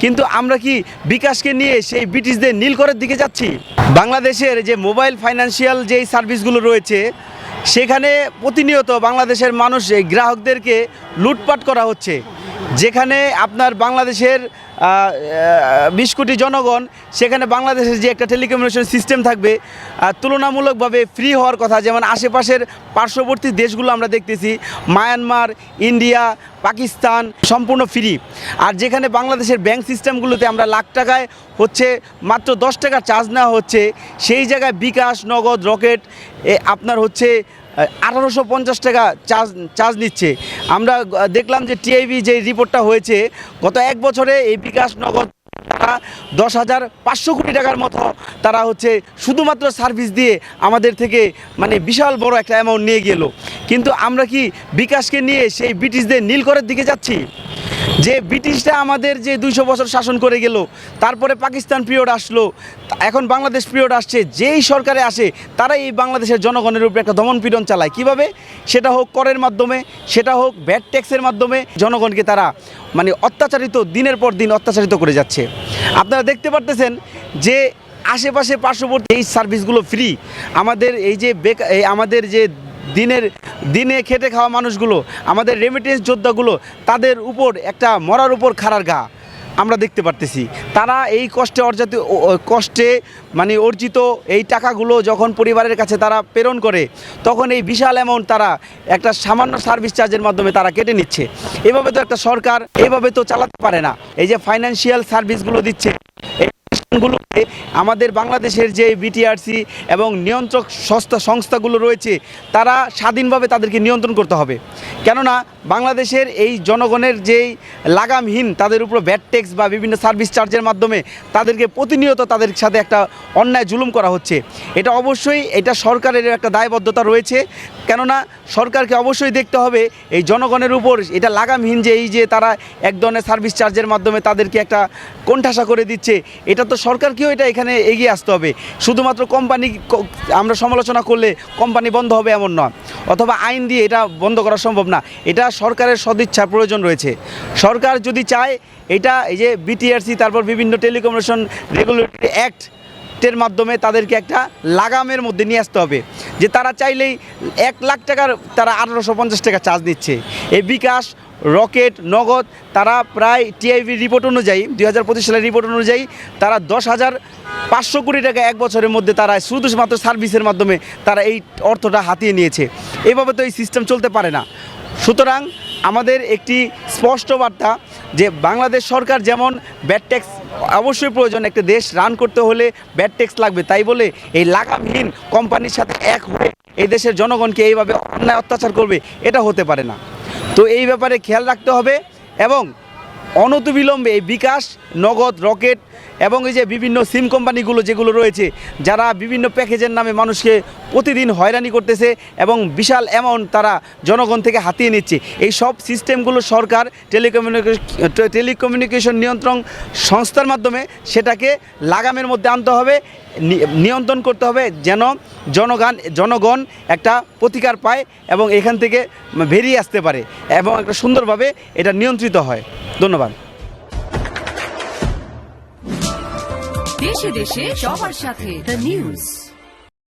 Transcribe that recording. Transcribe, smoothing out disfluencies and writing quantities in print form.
কিন্তু আমরা কি বিকাশকে নিয়ে সেই ব্রিটিশদের নীলকরের দিকে যাচ্ছি? বাংলাদেশের যে মোবাইল ফাইন্যান্সিয়াল যেই সার্ভিসগুলো রয়েছে সেখানে প্রতিনিয়ত বাংলাদেশের মানুষ এই গ্রাহকদেরকে লুটপাট করা হচ্ছে। যেখানে আপনার বাংলাদেশের 20 কোটি জনগণ, সেখানে বাংলাদেশের যে একটা টেলিকমিউনিকেশন সিস্টেম থাকবে তুলনামূলকভাবে ফ্রি হওয়ার কথা, যেমন আশেপাশের পার্শ্ববর্তী দেশগুলো আমরা দেখতেছি, মায়ানমার, ইন্ডিয়া, পাকিস্তান সম্পূর্ণ ফ্রি। আর যেখানে বাংলাদেশের ব্যাংক সিস্টেমগুলোতে আমরা লাখ টাকায় হচ্ছে মাত্র 10 টাকা চার্জ নেওয়া হচ্ছে, সেই জায়গায় বিকাশ, নগদ, রকেট আপনার হচ্ছে 1850 টাকা চার্জ নিচ্ছে। আমরা দেখলাম যে টিআইবি যে রিপোর্টটা হয়েছে গত 1 বছরে এই বিকাশ, নগদ তারা 10,500 কোটি টাকার মতো তারা হচ্ছে শুধুমাত্র সার্ভিস দিয়ে আমাদের থেকে মানে বিশাল বড় একটা অ্যামাউন্ট নিয়ে গেল। কিন্তু আমরা কি বিকাশকে নিয়ে সেই ব্রিটিশদের নীলকরের দিকে যাচ্ছি? যে ব্রিটিশরা আমাদের যে 200 বছর শাসন করে গেল, তারপরে পাকিস্তান পিরিয়ড আসলো, এখন বাংলাদেশ পিরিয়ড আসছে, যেই সরকারে আসে তারাই এই বাংলাদেশের জনগণের উপরে একটা দমন পীড়ন চালায়। কিভাবে? সেটা হোক করের মাধ্যমে, সেটা হোক ভ্যাট ট্যাক্সের মাধ্যমে জনগণকে তারা মানে অত্যাচারিত, দিনের পর দিন অত্যাচারিত করে যাচ্ছে। আপনারা দেখতে পারতেছেন যে আশেপাশে পার্শ্ববর্তী এই সার্ভিসগুলো ফ্রি। আমাদের এই যে আমাদের যে দিনে খেটে খাওয়া মানুষগুলো, আমাদের রেমিটেন্স যোদ্ধাগুলো, তাদের উপর একটা মরার উপর খাড়ার ঘা আমরা দেখতে পারতেছি। তারা এই কষ্টে মানে অর্জিত এই টাকাগুলো যখন পরিবারের কাছে তারা প্রেরণ করে, তখন এই বিশাল অ্যামাউন্ট তারা একটা সামান্য সার্ভিস চার্জের মাধ্যমে তারা কেটে নিচ্ছে। এভাবে তো একটা সরকার এভাবে তো চালাতে পারে না। এই যে ফাইন্যান্সিয়াল সার্ভিসগুলো দিচ্ছে, গুলোকে আমাদের বাংলাদেশের যে বিটিআরসি এবং নিয়ন্ত্রক সংস্থাগুলো রয়েছে, তারা স্বাধীনভাবে তাদেরকে নিয়ন্ত্রণ করতে হবে। কেননা বাংলাদেশের এই জনগণের যেই লাগামহীন তাদের উপর ভ্যাট ট্যাক্স বা বিভিন্ন সার্ভিস চার্জের মাধ্যমে তাদেরকে প্রতিনিয়ত তাদের সাথে একটা অন্যায় জুলুম করা হচ্ছে। এটা অবশ্যই এটা সরকারের একটা দায়বদ্ধতা রয়েছে। কেননা সরকারকে অবশ্যই দেখতে হবে এই জনগণের উপর এটা লাগামহীন যে এই যে তারা এক ধরনের সার্ভিস চার্জের মাধ্যমে তাদেরকে একটা কোণঠাসা করে দিচ্ছে, এটা তো সরকারকেও এটা এখানে এগিয়ে আসতে হবে। শুধুমাত্র কোম্পানি আমরা সমালোচনা করলে কোম্পানি বন্ধ হবে এমন নয়, অথবা আইন দিয়ে এটা বন্ধ করা সম্ভব না। এটা সরকারের সদিচ্ছার প্রয়োজন রয়েছে। সরকার যদি চায় এটা এই যে বিটিআরসি, তারপর বিভিন্ন টেলিকমিউনিকেশন রেগুলেটরি অ্যাক্টের মাধ্যমে তাদেরকে একটা লাগামের মধ্যে নিয়ে আসতে হবে, যে তারা চাইলেই 1 লাখ টাকার তারা 1850 টাকা চার্জ নিচ্ছে। এই বিকাশ, রকেট, নগদ তারা প্রায় টিআইবি রিপোর্ট অনুযায়ী 2025 সালের রিপোর্ট অনুযায়ী তারা 10,500 কোটি টাকা 1 বছরের মধ্যে তারা শুধুমাত্র সার্ভিসের মাধ্যমে তারা এই অর্থটা হাতিয়ে নিয়েছে। এভাবে তো এই সিস্টেম চলতে পারে না। সুতরাং আমাদের একটি স্পষ্ট বার্তা যে বাংলাদেশ সরকার যেমন ভ্যাট ট্যাক্স অবশ্যই প্রয়োজন, একটা দেশ রান করতে হলে ভ্যাট ট্যাক্স লাগবে, তাই বলে এই লাগামহীন কোম্পানির সাথে এক হয়ে এই দেশের জনগণকে এইভাবে অন্যায় অত্যাচার করবে, এটা হতে পারে না। তো এই ব্যাপারে খেয়াল রাখতে হবে এবং অনতিবিলম্বে এই বিকাশ, নগদ, রকেট এবং এই যে বিভিন্ন সিম কোম্পানিগুলো যেগুলো রয়েছে, যারা বিভিন্ন প্যাকেজের নামে মানুষকে প্রতিদিন হয়রানি করতেছে এবং বিশাল অ্যামাউন্ট তারা জনগণ থেকে হাতিয়ে নিচ্ছে, এই সব সিস্টেমগুলো সরকার টেলিকমিউনিকেশন নিয়ন্ত্রণ সংস্থার মাধ্যমে সেটাকে লাগামের মধ্যে আনতে হবে, নিয়ন্ত্রণ করতে হবে, যেন জনগণ একটা প্রতিকার পায় এবং এখান থেকে বেরিয়ে আসতে পারে এবং একটা সুন্দরভাবে এটা নিয়ন্ত্রিত হয়। ধন্যবাদ। দেশে দেশে সবার সাথে দ্য নিউজ।